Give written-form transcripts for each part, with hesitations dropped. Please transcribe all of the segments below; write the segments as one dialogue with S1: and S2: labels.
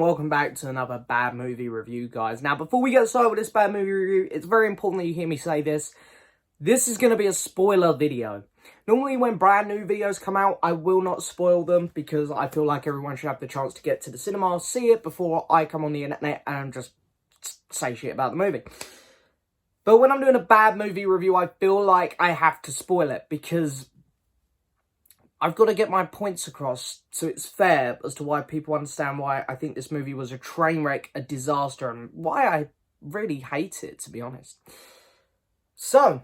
S1: welcome back to another bad movie review, guys. Now, before we get started with this bad movie review, it's very important that you hear me say this. This is going to be a spoiler video. Normally, when brand new videos come out, I will not spoil them because I feel like everyone should have the chance to get to the cinema, see it before I come on the internet and just say shit about the movie. But when I'm doing a bad movie review, I feel like I have to spoil it because I've got to get my points across so it's fair as to why people understand why I think this movie was a train wreck, a disaster, and why I really hate it, to be honest. So,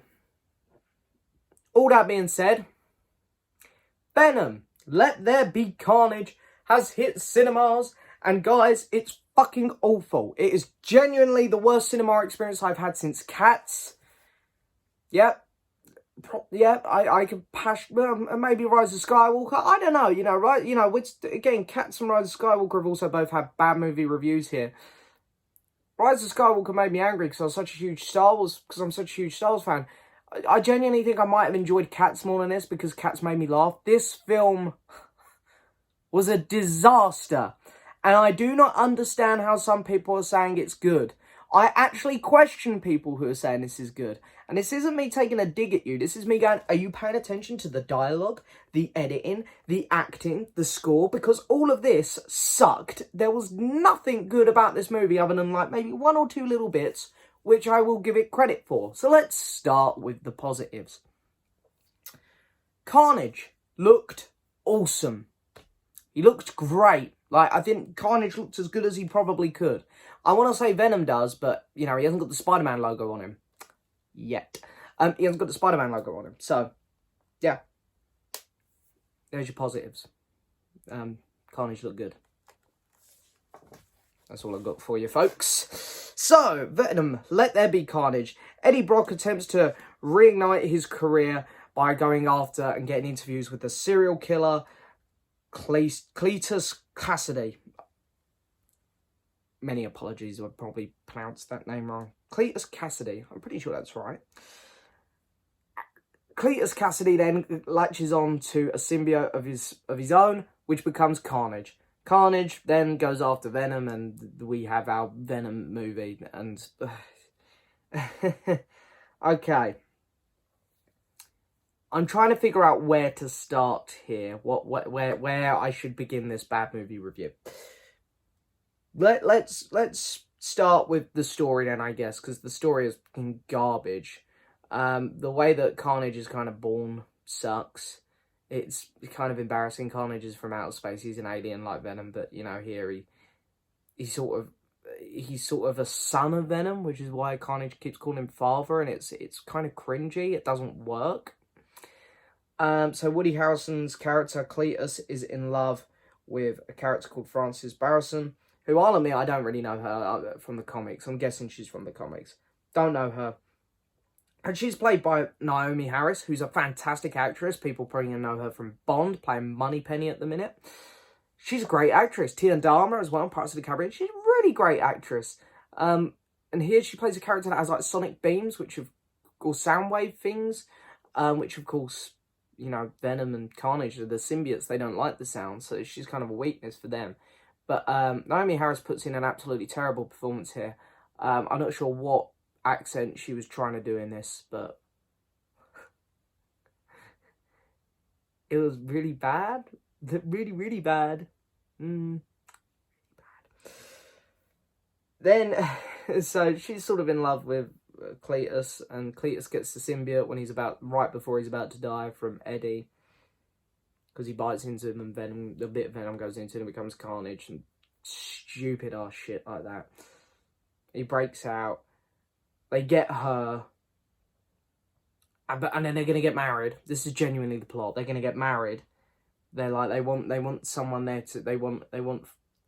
S1: all that being said, Venom, Let There Be Carnage has hit cinemas, and guys, it's fucking awful. It is genuinely the worst cinema experience I've had since Cats. Yep. Yeah, I could maybe Rise of Skywalker. I don't know, right? Which, again, Cats and Rise of Skywalker have also both had bad movie reviews here. Rise of Skywalker made me angry because I'm such a huge Star Wars fan. I genuinely think I might have enjoyed Cats more than this because Cats made me laugh. This film was a disaster. And I do not understand how some people are saying it's good. I actually question people who are saying this is good. And this isn't me taking a dig at you. This is me going, are you paying attention to the dialogue, the editing, the acting, the score? Because all of this sucked. There was nothing good about this movie other than like maybe one or two little bits, which I will give it credit for. So let's start with the positives. Carnage looked awesome. He looked great. Like, I think Carnage looked as good as he probably could. I want to say Venom does, but, he hasn't got the Spider-Man logo on him. Yet. He hasn't got the Spider-Man logo on him. So, yeah. There's your positives. Carnage looked good. That's all I've got for you, folks. So, Venom, Let There Be Carnage. Eddie Brock attempts to reignite his career by going after and getting interviews with the serial killer Cletus Cassidy. Many apologies, I probably pronounced that name wrong. Cletus Cassidy, I'm pretty sure that's right. Cletus Cassidy then latches on to a symbiote of his own, which becomes Carnage. Carnage then goes after Venom, and we have our Venom movie. And okay. I'm trying to figure out where to start here. Where I should begin this bad movie review. Let's start with the story then, I guess, because the story is fucking garbage. The way that Carnage is kind of born sucks. It's kind of embarrassing. Carnage is from outer space. He's an alien like Venom, but here he's sort of a son of Venom, which is why Carnage keeps calling him father, and it's kind of cringy. It doesn't work. So Woody Harrelson's character, Cletus, is in love with a character called Frances Barrison, who, I'll admit, I don't really know her from the comics. I'm guessing she's from the comics. Don't know her. And she's played by Naomi Harris, who's a fantastic actress. People probably know her from Bond, playing Moneypenny at the minute. She's a great actress. Tia Dharma as well, Pirates of the Caribbean. She's a really great actress. And here she plays a character that has like sonic beams, which of course sound wave things, which of course, Venom and Carnage are the symbiotes. They don't like the sound, so she's kind of a weakness for them. But Naomi Harris puts in an absolutely terrible performance here. I'm not sure what accent she was trying to do in this, but it was really bad. Really, really bad. Then, so she's sort of in love with Cletus, and Cletus gets the symbiote right before he's about to die from Eddie, because he bites into him, and the bit of Venom goes into him and becomes Carnage, and stupid ass shit like that. He breaks out. They get her, and then they're gonna get married. This is genuinely the plot. They're gonna get married. They want someone there to. They want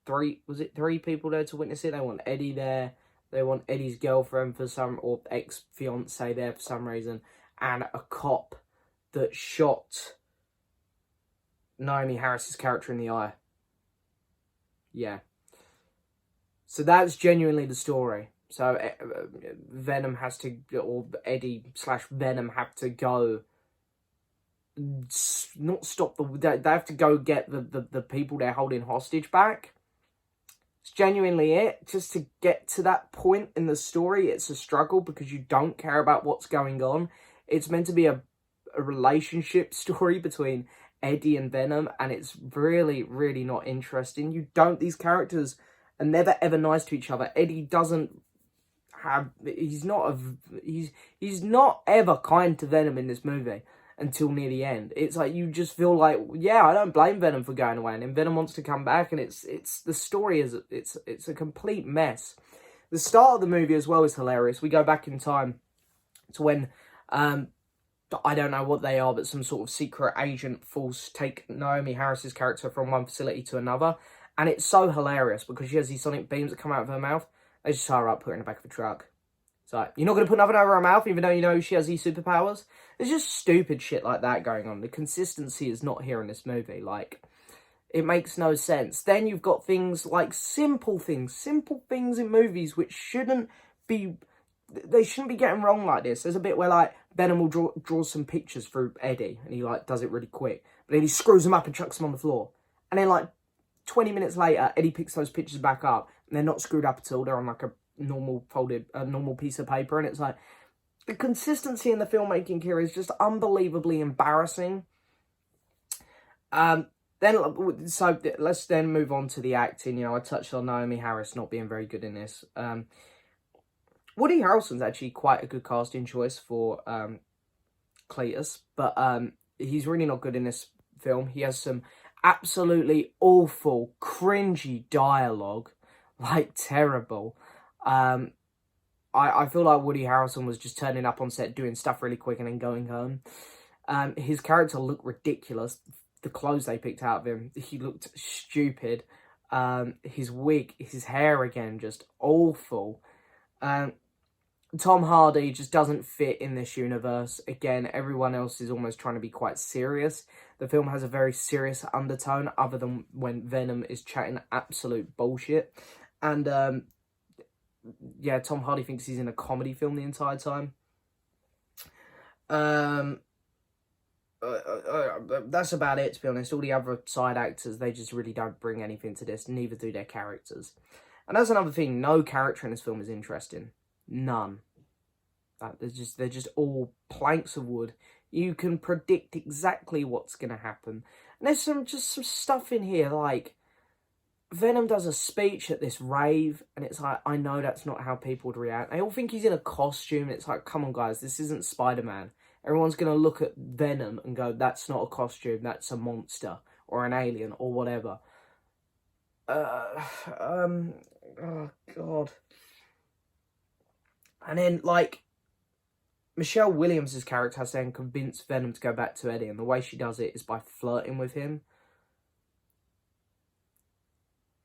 S1: three people there to witness it. They want Eddie there. They want Eddie's girlfriend or ex-fiance there for some reason, and a cop that shot Naomi Harris's character in the eye. Yeah. So that's genuinely the story. So Venom has to, or Eddie/Venom have to go, not stop they have to go get the people they're holding hostage back. It's genuinely it. Just to get to that point in the story, it's a struggle because you don't care about what's going on. It's meant to be a relationship story between Eddie and Venom, and it's really, really not interesting. These characters are never ever nice to each other. Eddie doesn't have, he's not ever kind to Venom in this movie until near the end. It's like, you just feel like, yeah, I don't blame Venom for going away, and then Venom wants to come back, and the story is, it's a complete mess. The start of the movie as well is hilarious. We go back in time to when, I don't know what they are, but some sort of secret agent force take Naomi Harris's character from one facility to another, and it's so hilarious because she has these sonic beams that come out of her mouth. They just tie her up, put her in the back of a truck. It's like, you're not going to put nothing over her mouth even though you know she has these superpowers? There's just stupid shit like that going on. The consistency is not here in this movie. Like, it makes no sense. Then you've got things like simple things in movies which shouldn't be... They shouldn't be getting wrong like this. There's a bit where, like, Venom will draw some pictures through Eddie, and he, like, does it really quick. But then he screws them up and chucks them on the floor. And then, like, 20 minutes later, Eddie picks those pictures back up, and they're not screwed up at all. They're on, like, a normal piece of paper, and it's like, the consistency in the filmmaking here is just unbelievably embarrassing. So let's then move on to the acting. You know, I touched on Naomi Harris not being very good in this. Woody Harrelson's actually quite a good casting choice for Cletus, but he's really not good in this film. He has some absolutely awful, cringy dialogue, like terrible. I feel like Woody Harrelson was just turning up on set, doing stuff really quick and then going home. His character looked ridiculous. The clothes they picked out of him, he looked stupid. His wig, his hair again, just awful. Tom Hardy just doesn't fit in this universe. Again, everyone else is almost trying to be quite serious. The film has a very serious undertone, other than when Venom is chatting absolute bullshit. And, yeah, Tom Hardy thinks he's in a comedy film the entire time. That's about it, to be honest. All the other side actors, they just really don't bring anything to this. Neither do their characters. And that's another thing. No character in this film is interesting. None. They're just all planks of wood. You can predict exactly what's going to happen. And there's some stuff in here, like, Venom does a speech at this rave, and it's like, I know that's not how people would react. They all think he's in a costume, and it's like, come on, guys, this isn't Spider-Man. Everyone's going to look at Venom and go, that's not a costume, that's a monster, or an alien, or whatever. Oh, God. And then, like, Michelle Williams' character has to then convince Venom to go back to Eddie, and the way she does it is by flirting with him.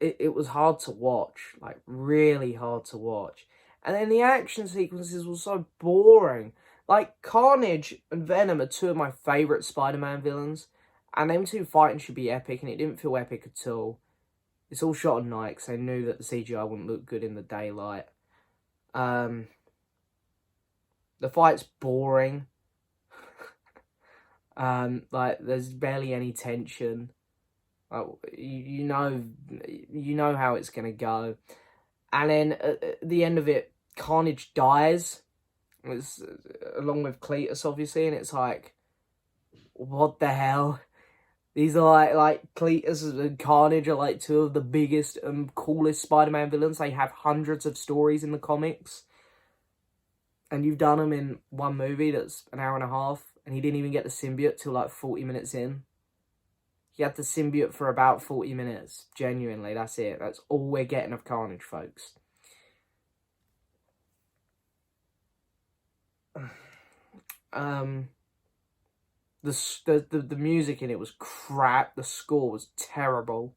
S1: It was hard to watch, like, really hard to watch. And then the action sequences were so boring. Like, Carnage and Venom are two of my favourite Spider-Man villains, and them two fighting should be epic, and it didn't feel epic at all. It's all shot at night, because they knew that the CGI wouldn't look good in the daylight. The fight's boring. Like, there's barely any tension. You know how it's gonna go. And then at the end of it, Carnage dies. It's along with Cletus, obviously, and it's like, what the hell? These are like Cletus and Carnage are like two of the biggest and coolest Spider-Man villains. They have hundreds of stories in the comics. And you've done them in one movie that's an hour and a half, and he didn't even get the symbiote till like 40 minutes in. He had the symbiote for about 40 minutes. Genuinely, that's it. That's all we're getting of Carnage, folks. The music in it was crap. The score was terrible.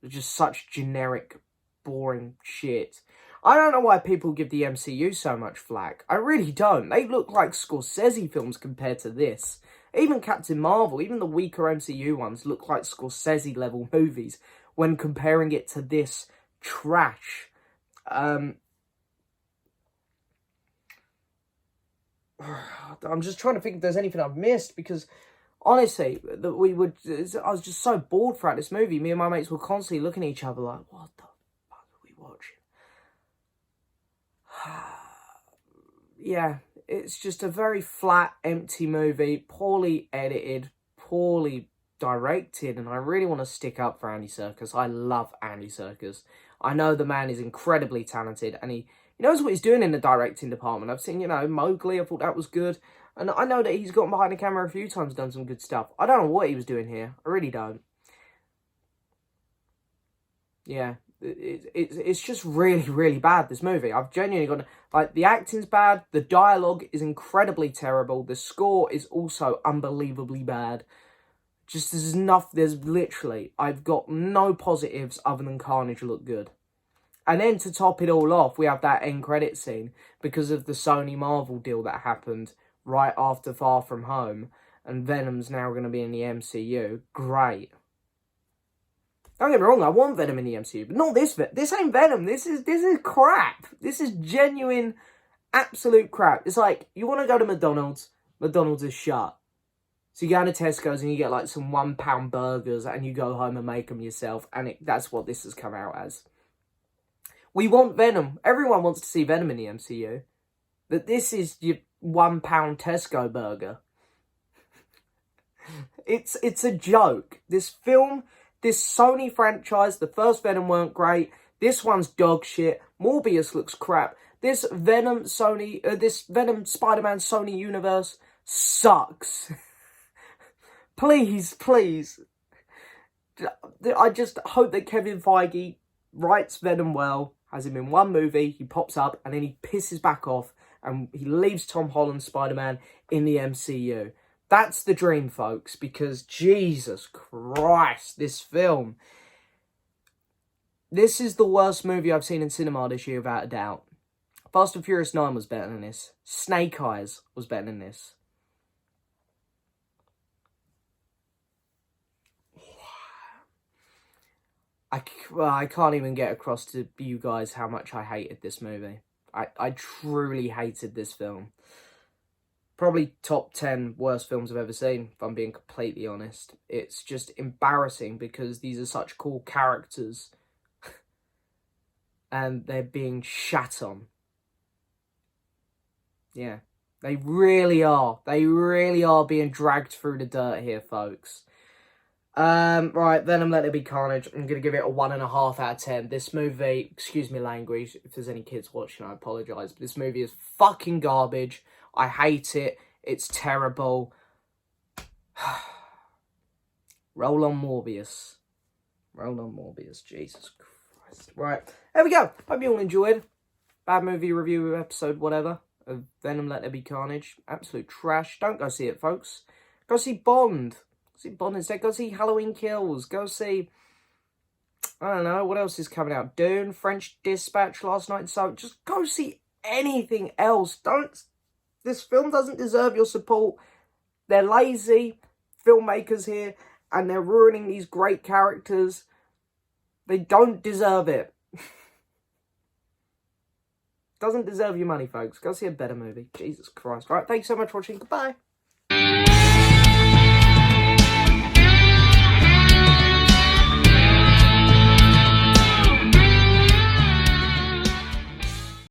S1: It was just such generic, boring shit. I don't know why people give the MCU so much flack. I really don't. They look like Scorsese films compared to this. Even Captain Marvel, even the weaker MCU ones, look like Scorsese-level movies when comparing it to this trash. I'm just trying to think if there's anything I've missed, because honestly, I was just so bored throughout this movie. Me and my mates were constantly looking at each other like, what the fuck yeah, it's just a very flat, empty movie, poorly edited, poorly directed, and I really want to stick up for Andy Serkis. I love Andy Serkis. I know the man is incredibly talented, and he knows what he's doing in the directing department. I've seen, Mowgli, I thought that was good, and I know that he's gotten behind the camera a few times, done some good stuff. I don't know what he was doing here. I really don't. Yeah, it's just really, really bad, this movie. I've genuinely got, like, the acting's bad, the dialogue is incredibly terrible, the score is also unbelievably bad. Just, there's literally, I've got no positives other than Carnage look good. And then to top it all off, we have that end credit scene because of the Sony Marvel deal that happened right after Far From Home, and Venom's now going to be in the MCU. Great. Don't get me wrong, I want Venom in the MCU, but not this. This ain't Venom. This is crap. This is genuine, absolute crap. It's like, you want to go to McDonald's is shut. So you go to Tesco's and you get like some £1 burgers and you go home and make them yourself, and that's what this has come out as. We want Venom. Everyone wants to see Venom in the MCU. But this is your £1 Tesco burger. It's a joke. This film, this Sony franchise, the first Venom weren't great. This one's dog shit. Morbius looks crap. This Venom Spider-Man Sony universe sucks. Please. I just hope that Kevin Feige writes Venom well, has him in one movie, he pops up, and then he pisses back off, and he leaves Tom Holland's Spider-Man in the MCU. That's the dream, folks, because Jesus Christ, this film. This is the worst movie I've seen in cinema this year, without a doubt. Fast and Furious 9 was better than this. Snake Eyes was better than this. I can't even get across to you guys how much I hated this movie. I truly hated this film. Probably top 10 worst films I've ever seen, if I'm being completely honest. It's just embarrassing because these are such cool characters. And they're being shat on. Yeah. They really are. They really are being dragged through the dirt here, folks. Right, Venom, Let There Be Carnage. I'm going to give it a 1.5 out of 10. This movie, excuse me language, if there's any kids watching, I apologise, but this movie is fucking garbage. I hate it. It's terrible. Roll on Morbius. Roll on Morbius. Jesus Christ. Right, there we go. Hope you all enjoyed. Bad movie review episode, whatever, of Venom, Let There Be Carnage. Absolute trash. Don't go see it, folks. Go see Bond. See Bond instead. Go see Halloween Kills. Go see, I don't know, what else is coming out? Dune, French Dispatch last night. So just go see anything else. This film doesn't deserve your support. They're lazy filmmakers here, and they're ruining these great characters. They don't deserve it. Doesn't deserve your money, folks. Go see a better movie. Jesus Christ. Right, thanks so much for watching. Goodbye.